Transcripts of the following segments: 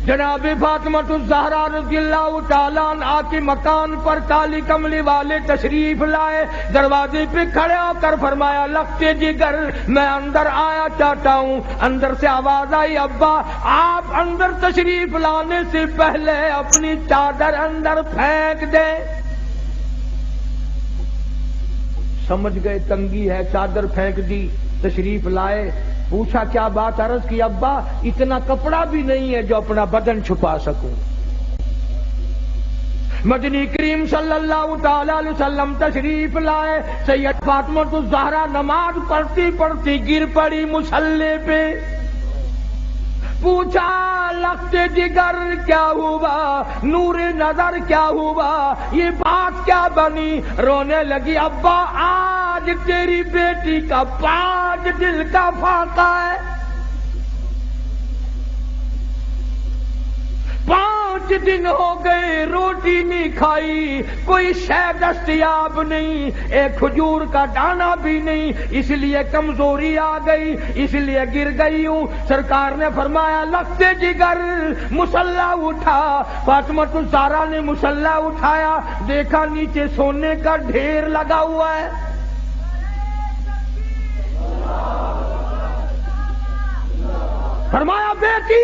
جناب فاطمہ الزہرا رضی اللہ تعالیٰ عنہا کے مکان پر کالی کملی والے تشریف لائے، دروازے پہ کھڑے ہو کر فرمایا لختے جگر میں اندر آیا چاہتا ہوں۔ اندر سے آواز آئی ابا آپ اندر تشریف لانے سے پہلے اپنی چادر اندر پھینک دیں۔ سمجھ گئے تنگی ہے، چادر پھینک دی، تشریف لائے، پوچھا کیا بات، عرض کی ابا اتنا کپڑا بھی نہیں ہے جو اپنا بدن چھپا سکوں۔ مدنی کریم صلی اللہ تعالی علیہ وسلم تشریف لائے، سید فاطمہ الزہرا نماز پڑھتی پڑھتی گر پڑی مصلی پہ، پوچھا لختے جگر کیا ہوا، نور نظر کیا ہوا، یہ بات کیا بنی؟ رونے لگی ابا آج تیری بیٹی کا 5 دل کا فاقہ ہے، 5 دن ہو گئے روٹی نہیں کھائی، کوئی شے دستیاب نہیں، ایک کھجور کا دانہ بھی نہیں، اس لیے کمزوری آ گئی، اس لیے گر گئی ہوں۔ سرکار نے فرمایا لختے جگر مصلی اٹھا۔ فاطمہ الزہرا نے مصلی اٹھایا، دیکھا نیچے سونے کا ڈھیر لگا ہوا ہے۔ فرمایا بیٹی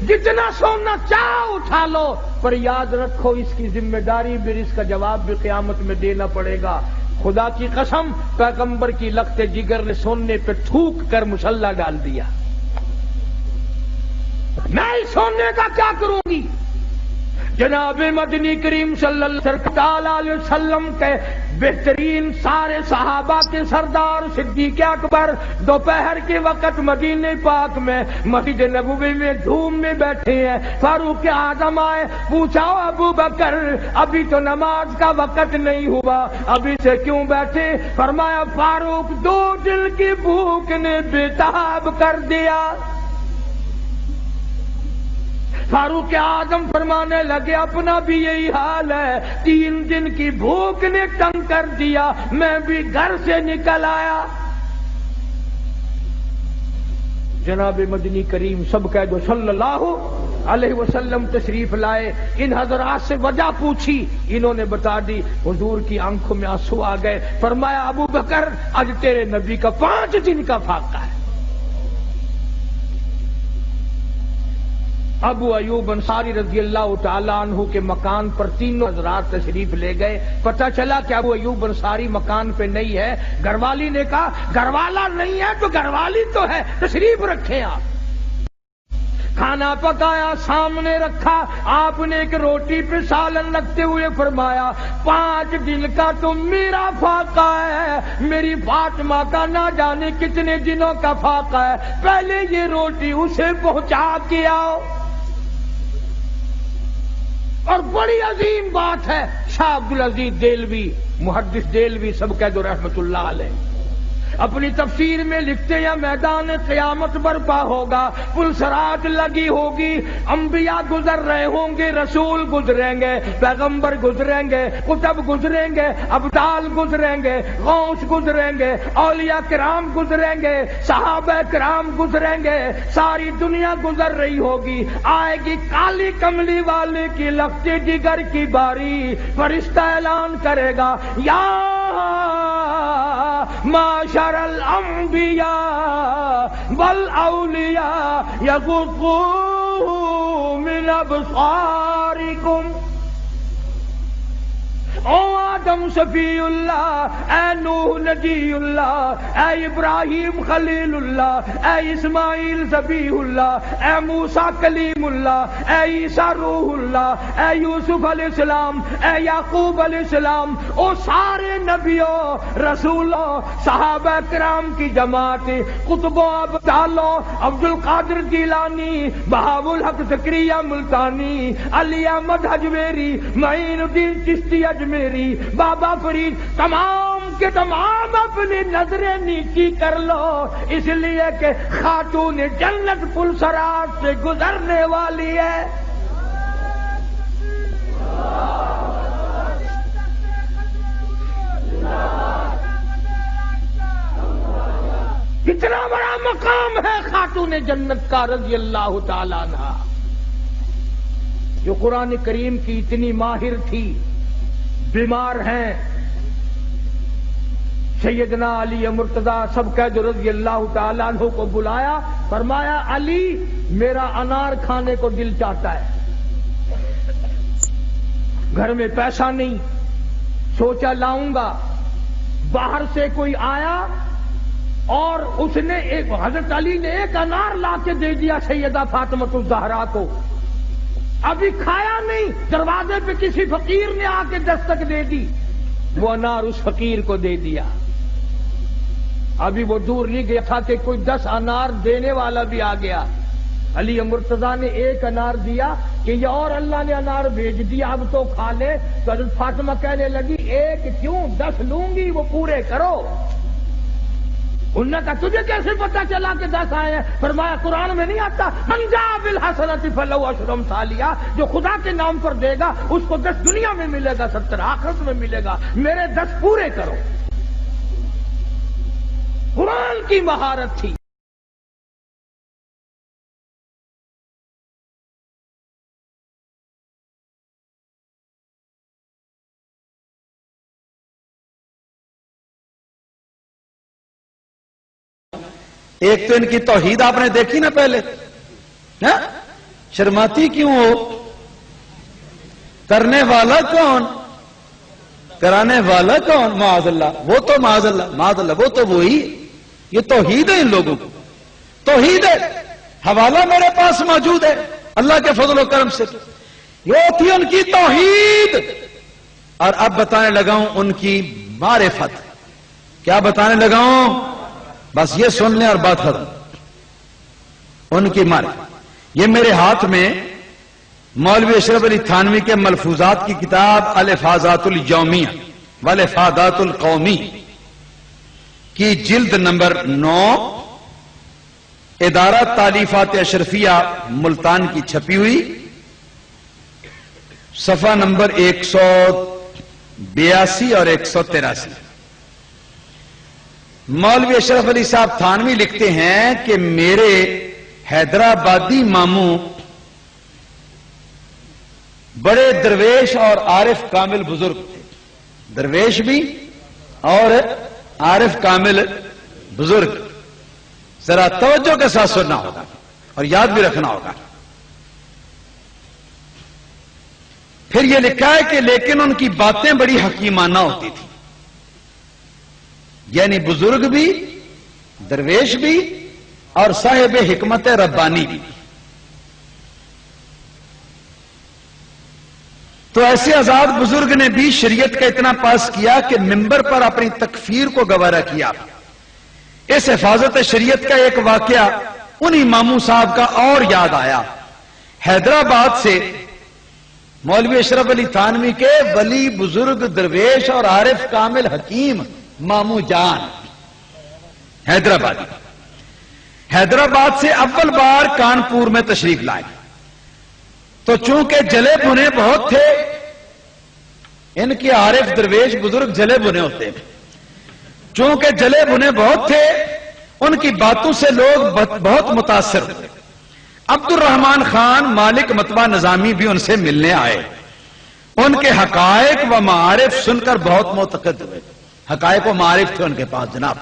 جتنا سونا چاہ اٹھا لو، پر یاد رکھو اس کی ذمہ داری بھی، اس کا جواب بھی قیامت میں دینا پڑے گا۔ خدا کی قسم پیغمبر کی لختے جگر نے سونے پہ تھوک کر مصلی ڈال دیا۔ میں اس سونے کا کیا کروں گی؟ جناب مدنی کریم صلی اللہ علیہ وسلم کے بہترین سارے صحابہ کے سردار صدیق اکبر دوپہر کے وقت مدینہ پاک میں مسجد نبوی میں دھوم میں بیٹھے ہیں۔ فاروق اعظم آئے، پوچھا ابو بکر ابھی تو نماز کا وقت نہیں ہوا، ابھی سے کیوں بیٹھے؟ فرمایا فاروق 2 دل کی بھوک نے بےتاب کر دیا۔ فاروق اعظم فرمانے لگے اپنا بھی یہی حال ہے، 3 دن کی بھوک نے تنگ کر دیا، میں بھی گھر سے نکل آیا۔ جناب مدنی کریم سب کہہ دو صلی اللہ علیہ وسلم تشریف لائے، ان حضرات سے وجہ پوچھی، انہوں نے بتا دی، حضور کی آنکھوں میں آنسو آ گئے۔ فرمایا ابو بکر آج تیرے نبی کا 5 دن کا فاقہ ہے۔ ابو ایوب انصاری رضی اللہ تعالی عنہ کے مکان پر 3 حضرات تشریف لے گئے، پتہ چلا کہ ابو ایوب انصاری مکان پہ نہیں ہے۔ گھر والی نے کہا گھر والا نہیں ہے تو گھر والی تو ہے، تشریف رکھیں آپ۔ کھانا پکایا، سامنے رکھا، آپ نے ایک روٹی پہ سالن رکھتے ہوئے فرمایا 5 دن کا تو میرا فاقہ ہے، میری فاطمہ کا نہ جانے کتنے دنوں کا فاقہ ہے، پہلے یہ روٹی اسے پہنچا کے آؤ۔ اور بڑی عظیم بات ہے، شاہ عبدالعزیز دہلوی محدث دہلوی سب کہہ دو رحمت اللہ علیہ اپنی تفسیر میں لکھتے ہیں میدان قیامت برپا ہوگا، پلسرات لگی ہوگی، انبیاء گزر رہے ہوں گے، رسول گزریں گے، پیغمبر گزریں گے، کتب گزریں گے، ابدال گزریں گے، غوث گزریں گے، اولیاء کرام گزریں گے، صحابہ کرام گزریں گے، ساری دنیا گزر رہی ہوگی، آئے گی کالی کملی والے کی لختے جگر کی باری، فرشتہ اعلان کرے گا یا معاشر الانبیاء والاولیاء یغضوا من ابصارکم، او آدم صفی اللہ، اے نوح نجی اللہ، اے ابراہیم خلیل اللہ، اے اسماعیل ذبیح اللہ، اے موسیٰ کلیم اللہ، اے عیسیٰ روح اللہ، اے یوسف علیہ السلام، اے یعقوب علیہ السلام، او سارے نبیوں رسولوں صحابہ کرام کی جماعت، قطبوں ابدالوں، عبد القادر جیلانی، بہاء الحق زکریا ملتانی، علی احمد اجمیری، معین الدین چشتی اجمیری، بابا فرید، تمام کے تمام اپنی نظریں نیچی کر لو، اس لیے کہ خاتون جنت پلسرات سے گزرنے والی ہے۔ کتنا بڑا مقام ہے خاتون جنت کا رضی اللہ تعالیٰ عنہ۔ جو قرآن کریم کی اتنی ماہر تھی، بیمار ہیں، سیدنا علی مرتضیٰ سب کا جو رضی اللہ تعالیٰ عنہ کو بلایا، فرمایا علی میرا انار کھانے کو دل چاہتا ہے، گھر میں پیسہ نہیں، سوچا لاؤں گا۔ باہر سے کوئی آیا اور اس نے حضرت علی نے ایک انار لا کے دے دیا سیدہ فاطمہ الزہرا کو، ابھی کھایا نہیں، دروازے پہ کسی فقیر نے آ کے دستک دے دی، وہ انار اس فقیر کو دے دیا۔ ابھی وہ دور نہیں گیا تھا کہ کوئی 10 انار دینے والا بھی آ گیا۔ علی مرتضیٰ نے ایک انار دیا کہ یہ اور اللہ نے انار بھیج دیا، اب تو کھا لے۔ تو حضرت فاطمہ کہنے لگی ایک کیوں 10 لوں گی، وہ پورے کرو۔ انہوں نے کہا تجھے کیسے پتا چلا کہ 10 آئے ہیں؟ فرمایا قرآن میں نہیں آتا من جاء بالحسنۃ فلہ عشر امثالہا، جو خدا کے نام پر دے گا اس کو 10 دنیا میں ملے گا، 70 آخرت میں ملے گا، میرے 10 پورے کرو۔ قرآن کی مہارت تھی۔ ایک تو ان کی توحید آپ نے دیکھی نا پہلے، شرماتی کیوں ہو؟ کرنے والا کون، کرانے والا کون؟ معاذ اللہ، وہ تو معاذ اللہ وہ تو وہی۔ یہ توحید ہے ان لوگوں کو، توحید ہے۔ حوالہ میرے پاس موجود ہے اللہ کے فضل و کرم سے، یہ تھی ان کی توحید۔ اور اب بتانے لگا ہوں ان کی معرفت۔ کیا بتانے لگا ہوں؟ بس یہ سن لیں اور بات ختم۔ ان کی معرفت، یہ میرے ہاتھ میں مولوی اشرف علی تھانوی کے ملفوظات کی کتاب الافاظات الیومیہ والافادات القومی کی جلد نمبر 9 ادارہ تالیفات اشرفیہ ملتان کی چھپی ہوئی، صفحہ نمبر 182 اور 183۔ مولوی اشرف علی صاحب تھانوی لکھتے ہیں کہ میرے حیدرآبادی ماموں بڑے درویش اور عارف کامل بزرگ تھے، درویش بھی اور عارف کامل بزرگ۔ ذرا توجہ کے ساتھ سننا ہوگا اور یاد بھی رکھنا ہوگا۔ پھر یہ لکھا ہے کہ لیکن ان کی باتیں بڑی حکیمانہ ہوتی تھی، یعنی بزرگ بھی، درویش بھی اور صاحب حکمت ربانی بھی۔ تو ایسے آزاد بزرگ نے بھی شریعت کا اتنا پاس کیا کہ منبر پر اپنی تکفیر کو گوارا کیا۔ اس حفاظت شریعت کا ایک واقعہ انہی ماموں صاحب کا اور یاد آیا۔ حیدرآباد سے مولوی اشرف علی تھانوی کے ولی بزرگ درویش اور عارف کامل حکیم ماموں جان حیدرآباد سے اول بار کانپور میں تشریف لائے، تو چونکہ جلے بھنے بہت تھے، ان کے عارف درویش بزرگ جلے بھنے ہوتے ہیں، چونکہ جلے بھنے بہت تھے ان کی باتوں سے لوگ بہت متاثر ہوئے۔ عبد الرحمن خان مالک مطبع نظامی بھی ان سے ملنے آئے، ان کے حقائق و معارف سن کر بہت معتقد ہوئے۔ حقائق و معارف تھے ان کے پاس جناب،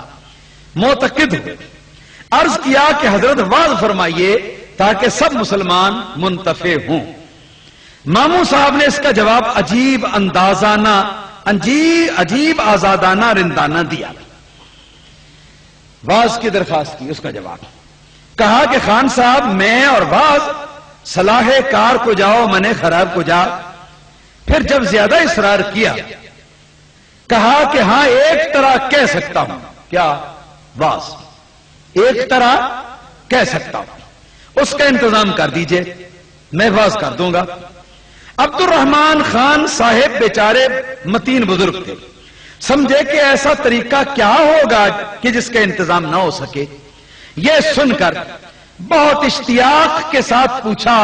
معتقد ہوئے۔ عرض کیا کہ حضرت واضح فرمائیے تاکہ سب مسلمان منتفع ہوں۔ ماموں صاحب نے اس کا جواب عجیب اندازانہ، عجیب آزادانہ رندانہ دیا۔ واز کی درخواست کی، اس کا جواب کہا کہ خان صاحب میں اور واز صلاح کار کو جاؤ منع خراب کو جا۔ پھر جب زیادہ اصرار کیا کہا کہ ہاں ایک طرح کہہ سکتا ہوں۔ کیا؟ واز ایک طرح کہہ سکتا ہوں، اس کا انتظام کر دیجئے، میں واز کر دوں گا۔ عبد الرحمن خان صاحب بیچارے متین بزرگ تھے، سمجھے کہ ایسا طریقہ کیا ہوگا کہ جس کا انتظام نہ ہو سکے۔ یہ سن کر بہت اشتیاق کے ساتھ پوچھا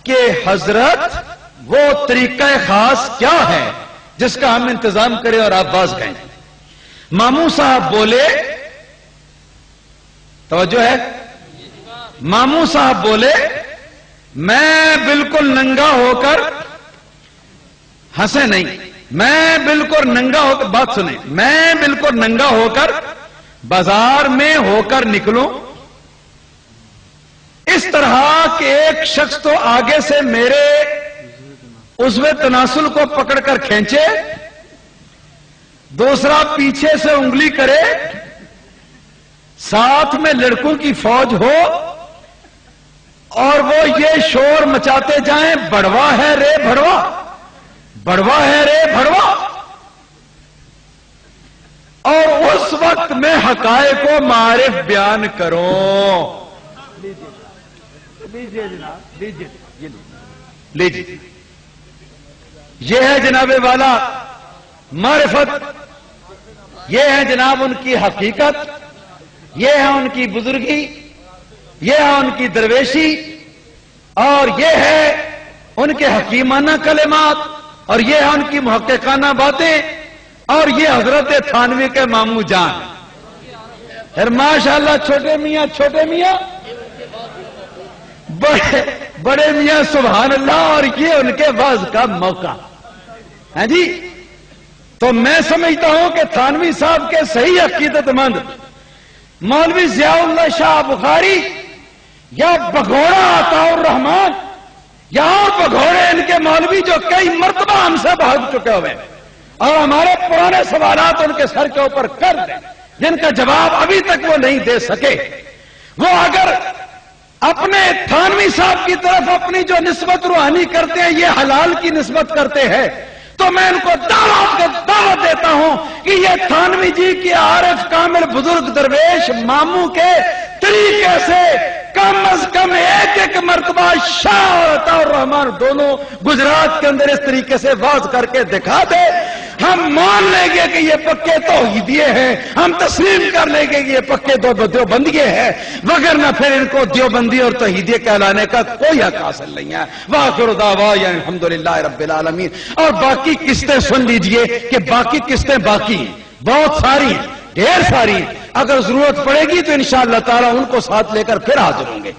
کہ حضرت وہ طریقہ خاص کیا ہے جس کا ہم انتظام کریں اور آپ باز کہیں؟ ماموں صاحب بولے، توجہ ہے، ماموں صاحب بولے میں بالکل ننگا ہو کر ہنسے نہیں، میں بالکل ننگا ہو کر، بات سنیں، میں بالکل ننگا ہو کر بازار میں ہو کر نکلوں، اس طرح کہ ایک شخص تو آگے سے میرے عضو تناسل کو پکڑ کر کھینچے، دوسرا پیچھے سے انگلی کرے، ساتھ میں لڑکوں کی فوج ہو اور وہ یہ شور مچاتے جائیں، بڑوا ہے رے بھڑوا، بڑوا ہے رے بھڑوا، اور اس وقت میں حقائق کو معارف بیان کروں۔ لیجیے جناب، لیجیے، لیجیے، یہ ہے جناب والا معرفت، یہ ہے جناب ان کی حقیقت، یہ ہے ان کی بزرگی، یہ ہے ان کی درویشی، اور یہ ہے ان کے حکیمانہ کلمات، اور یہ ہے ان کی محققانہ باتیں، اور یہ حضرت تھانوی کے ماموں جان۔ پھر ماشاءاللہ چھوٹے میاں بڑے میاں سبحان اللہ، اور یہ ان کے واز کا موقع ہے جی۔ تو میں سمجھتا ہوں کہ تھانوی صاحب کے صحیح عقیدت مند مولوی ضیاء اللہ شاہ بخاری یا بگھوڑا عطا الرحمان یا اور بگھوڑے ان کے مولوی جو کئی مرتبہ ہم سے بھاگ چکے ہوئے اور ہمارے پرانے سوالات ان کے سر کے اوپر کر دیں، جن کا جواب ابھی تک وہ نہیں دے سکے، وہ اگر اپنے تھانوی صاحب کی طرف اپنی جو نسبت روحانی کرتے ہیں یہ حلال کی نسبت کرتے ہیں، تو میں ان کو دعوت دیتا ہوں کہ یہ تھانوی جی کی عارف کامل بزرگ درویش ماموں کے طریقے سے کم از کم ایک مرتبہ شاہ اور عطا الرحمان دونوں گجرات کے اندر اس طریقے سے واز کر کے دکھا دے، ہم مان لیں گے کہ یہ پکے توحیدیے ہیں، ہم تسلیم کر لیں گے کہ یہ پکے دیوبندیے ہیں، وگرنہ پھر ان کو دیوبندی اور توحیدیے کہلانے کا کوئی حق حاصل نہیں ہے۔ وآخر دعوانا الحمدللہ رب العالمین۔ اور باقی قسطیں سن لیجئے کہ باقی قسطیں باقی ہیں، بہت ساری ہیں، ڈھیر ساری ہیں، اگر ضرورت پڑے گی تو انشاءاللہ تعالی ان کو ساتھ لے کر پھر حاضر ہوں گے۔